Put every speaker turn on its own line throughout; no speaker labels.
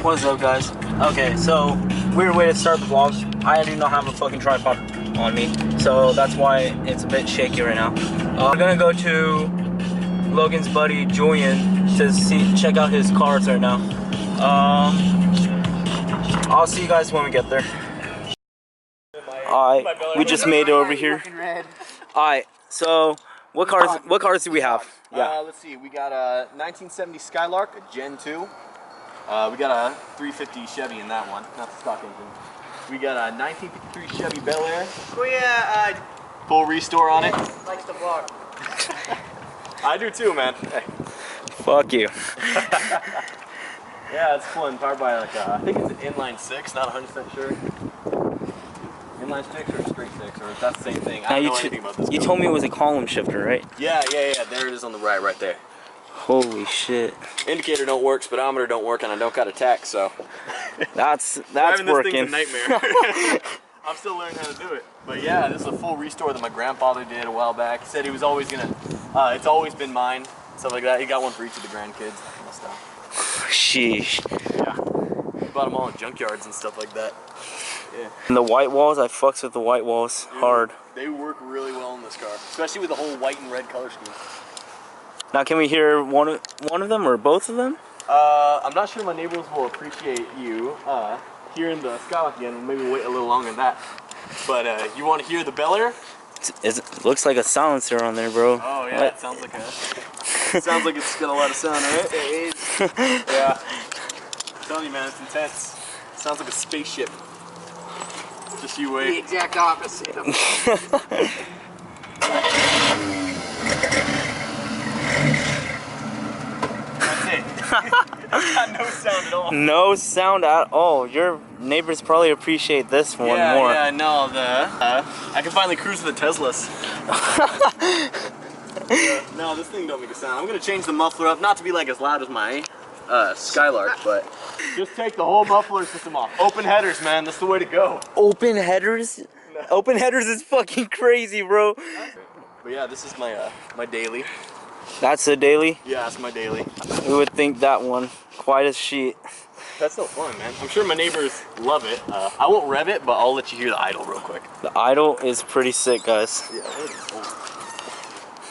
What's up, guys? Okay, so weird way to start the vlog. I do not have a fucking tripod on me, so that's why it's a bit shaky right now. We're gonna go to Logan's buddy Julian to check out his cars right now. I'll see you guys when we get there. Alright, we just made it over here. Alright, so what cars do we have?
Yeah. Let's see. We got a 1970 Skylark, a Gen 2. We got a 350 Chevy in that one, not the stock engine. We got a 1953 Chevy Bel Air.
Oh yeah,
full restore on it.
likes the vlog.
I do too, man. Hey.
Fuck you.
Yeah, it's fun. Powered by like I think it's an inline 6, not 100% sure. Inline 6 or a straight 6, or if that's the same thing. I don't know anything about this.
You told me it was a column shifter, right?
Yeah. There it is on the right there.
Holy shit.
Indicator don't work, speedometer don't work, and I don't got a tack, so.
that's
Driving
working.
This thing's a nightmare. I'm still learning how to do it. But yeah, this is a full restore that my grandfather did a while back. He said he was always gonna, it's always been mine, stuff like that. He got one for each of the grandkids, that kind of stuff.
Sheesh.
Yeah. He bought them all in junkyards and stuff like that. Yeah.
And the white walls, I fucks with the white walls hard.
They work really well in this car, especially with the whole white and red color scheme.
Now, can we hear one of them or both of them?
I'm not sure my neighbors will appreciate you hearing the Skylark again. Maybe wait a little longer than that. But you want to hear the Bel Air?
It looks like a silencer on there, bro.
Oh yeah, it sounds like sounds like it's got a lot of sound, right? It is. Yeah. I'm telling you, man, it's intense. It sounds like a spaceship. Just you wait.
The exact opposite of
Got no sound at all.
No sound at all. Your neighbors probably appreciate this one more.
Yeah, no, I can finally cruise with the Teslas. No, this thing don't make a sound. I'm gonna change the muffler up, not to be like as loud as my Skylark, but just take the whole muffler system off. Open headers, man, that's the way to go.
Open headers? No. Open headers is fucking crazy, bro.
But yeah, this is my my daily.
That's a daily?
Yeah, that's my daily.
We would think that one quite a sheet.
That's so fun, man. I'm sure my neighbors love it. I won't rev it, but I'll let you hear the idle real quick.
The idle is pretty sick, guys.
Yeah,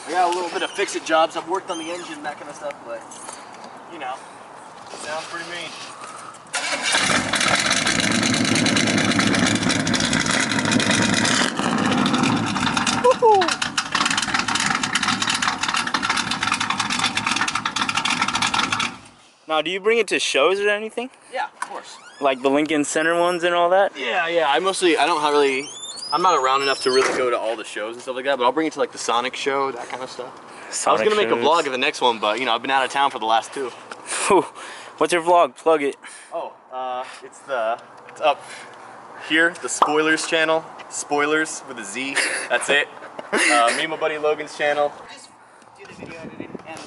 I got a little bit of fix-it jobs. I've worked on the engine, that kind of stuff, but you know, it sounds pretty mean. Woohoo!
Now, do you bring it to shows or anything?
Yeah, of course.
Like the Lincoln Center ones and all that?
Yeah. I'm not around enough to really go to all the shows and stuff like that, but I'll bring it to like the Sonic show, that kind of stuff. I was gonna make a vlog of the next one, but you know, I've been out of town for the last two.
What's your vlog? Plug it.
Oh, it's up here, the Spoilers channel. Spoilers with a Z, that's it. Me and my buddy Logan's channel.
Just do the video editing and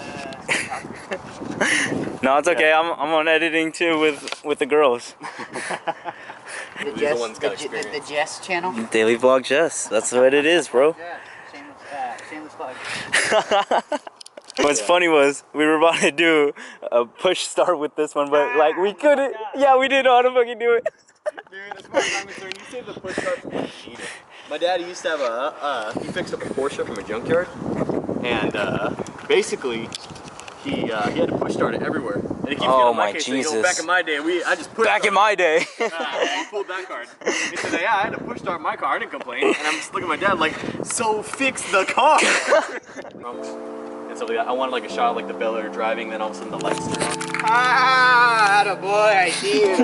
No, it's okay. Yeah. I'm on editing too with the girls.
the Jess channel.
Daily vlog Jess. That's what it is, bro.
Yeah, shameless plug.
What's funny was we were about to do a push start with this one, but like we couldn't. Yeah, we didn't know how to fucking do it.
Dude, as far as I'm concerned, you saved the push start for me. My dad used to have he fixed up a Porsche from a junkyard, and basically he had to push start it everywhere. And he keeps getting on my case saying, "Oh, back in my day, I just pushed
back in my day."
He pulled that card. He said, "Yeah, I had to push start my car. I didn't complain." And I'm just looking at my dad like, "So fix the car." And stuff like that. I wanted like a shot of like the Bel Air driving, then all of a sudden the lights turn on.
Ah, attaboy, I see you.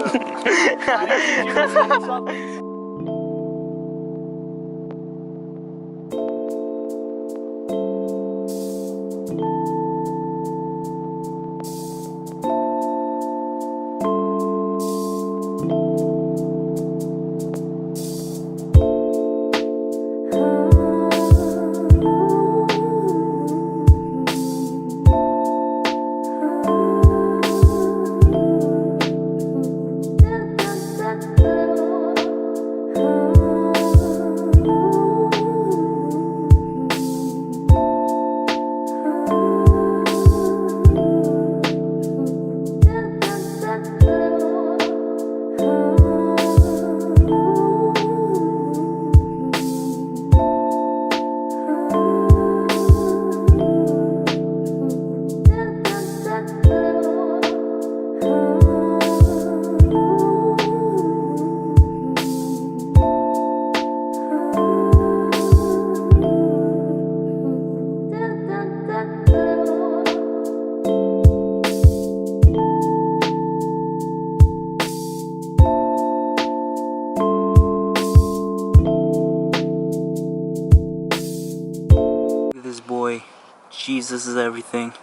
batteries. This is everything.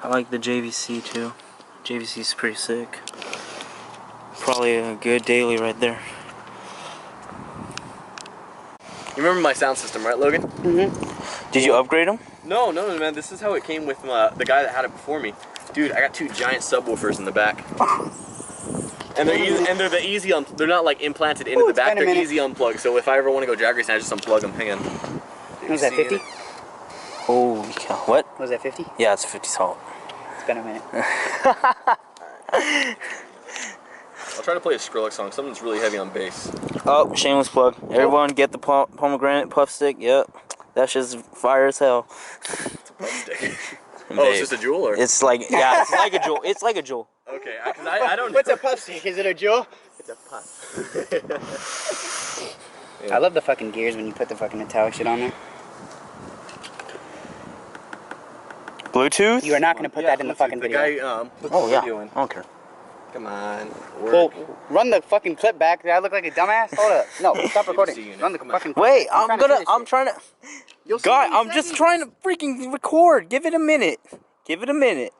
I like the JVC too. JVC is pretty sick. Probably a good daily right there.
You remember my sound system, right, Logan?
Mm-hmm. Did you upgrade them?
No, man. This is how it came with the guy that had it before me. Dude, I got 2 giant subwoofers in the back. And they're easy, and they're the easy they're not like implanted into the back. They're easy unplugged. So if I ever want to go drag racing, I just unplug them. Hang on.
Was that 50?
Holy cow! What?
Was that 50?
Yeah, it's 50 salt.
It's been a minute.
I'll try to play a Skrillex song. Something that's really heavy on bass.
Oh, shameless plug. Everyone get the pomegranate puff stick. Yep. That shit's fire as hell.
It's a puff stick. Oh, it's just a jewel, or?
It's like, yeah, it's like a jewel. It's like a jewel.
Okay, because I don't know.
What's a puff stick? Is it a jewel?
It's a puff.
I love the fucking gears when you put the fucking metallic shit on there.
Bluetooth?
You are not going to put that in the fucking video.
The guy,
Oh, yeah.
video in.
I don't care.
Come on.
Well, run the fucking clip back. Did I look like a dumbass? Hold up. No, stop recording. Run the fucking clip.
Wait, I'm trying to. God, I'm just trying to freaking record. Give it a minute. Give it a minute.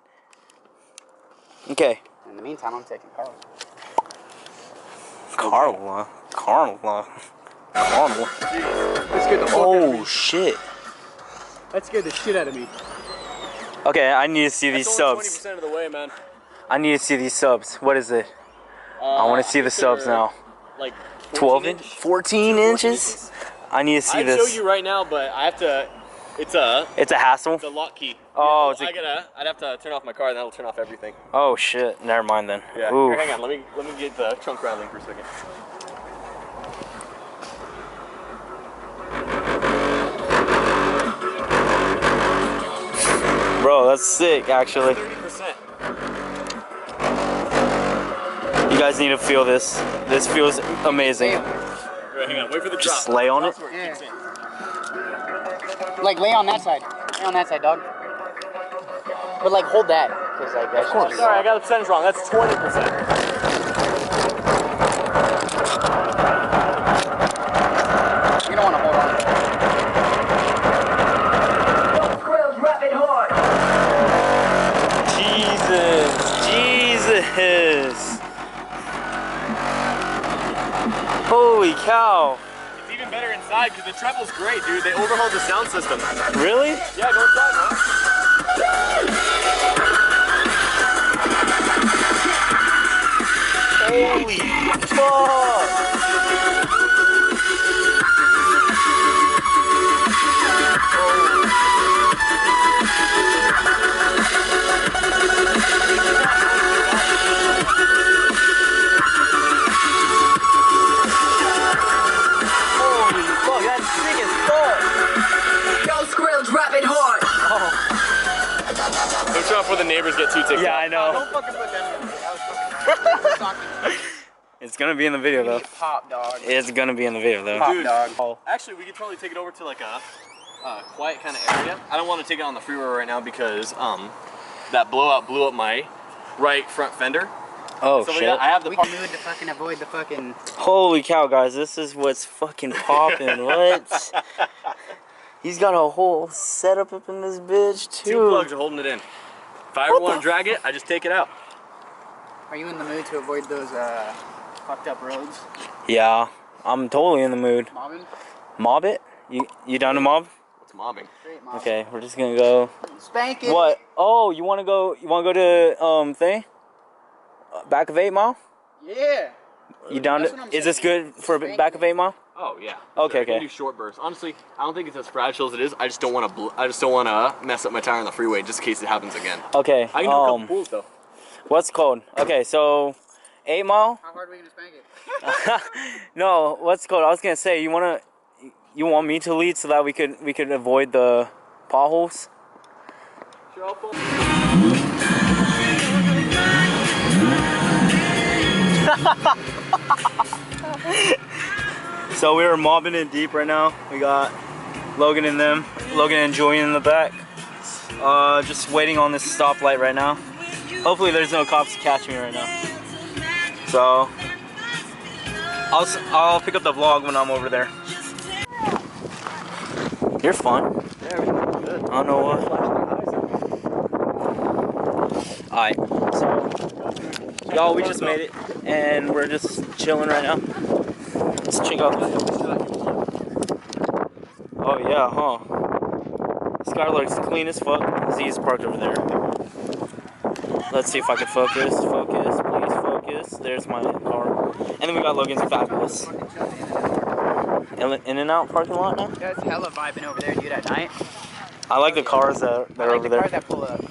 Okay.
In the meantime, I'm taking Carl.
Carla.
That scared the fuck out of
Oh,
me.
shit.
That scared the shit out of me.
Okay, I need to see these subs.
20% of the way, man.
I need to see these subs. What is it? I want to see the subs now.
Like
12 inch? 14 inches? I need to see
I'd
this.
show you right now, but I have to. It's a
hassle?
It's a lock key.
Oh,
yeah, I'd have to turn off my car, and that'll turn off everything.
Oh shit! Never mind then.
Yeah.
Ooh.
Here, hang on. Let me get the trunk rattling for a second.
Bro, that's sick, actually.
30%.
You guys need to feel this. This feels amazing.
Right, hang on. Wait for the drop.
Just lay on it.
Yeah. Like lay on that side. Lay on that side, dog. But like hold that, cause like that's
course.
Sorry, I got the percentage wrong. That's 20%.
You don't want to hold on.
Jesus. Holy cow.
It's even better inside because the treble's great, dude. They overhauled the sound system.
Really?
Yeah, go inside, man.
Holy fuck.
Before the neighbors get too ticked
Yeah,
off.
I know.
Don't fucking put that in the video. That was fucking
It's gonna be in the video though.
pop, dog.
It's gonna be in the video though.
Pop,
Dude.
dog.
Actually, we could probably take it over to like a quiet kind of area. I don't want to take it on the freeway right now because that blowout blew up my right front fender.
Oh
So
shit.
I have the
We can move to fucking avoid the fucking.
Holy cow, guys, this is what's fucking popping. What? He's got a whole setup up in this bitch too.
2 plugs are holding it in. If I ever want to drag it, I just take it out.
Are you in the mood to avoid those fucked up roads?
Yeah, I'm totally in the mood.
Mobbing?
Mob it? You down to mob?
What's mobbing?
Straight mobbing.
Okay, we're just gonna go.
Spank it.
What? Oh, you wanna go? You wanna go to thing? Back of 8 Mile?
Yeah.
You down
That's
to?
what I'm
Is this
saying.
good for
Spank
back of 8 Mile?
Oh yeah.
Okay,
I can
okay.
do short bursts. Honestly, I don't think it's as fragile as it is. I just don't want to. I just don't want to mess up my tire on the freeway just in case it happens again.
Okay.
I can do a couple pulls though.
What's it called? Okay, so 8 Mile.
How hard are we gonna spank it?
No, what's it called? I was gonna say you want me to lead so that we could avoid the potholes.
Sure, I'll pull.
So we were mobbing it deep right now. We got Logan and Julian in the back. Just waiting on this stoplight right now. Hopefully there's no cops to catch me right now. So I'll pick up the vlog when I'm over there. You're fun.
Yeah, everything's good.
I don't know what. Alright, so y'all, we just made it, and we're just chilling right now. Let's check out. Oh yeah, huh? This car looks clean as fuck. Z's parked over there. Let's see if I can focus. Focus, please focus. There's my car. And then we got Logan's Fabulous. In and out parking lot now?
That's hella vibing over there, dude, at night.
I like the cars that are over there.
I like the cars that pull up.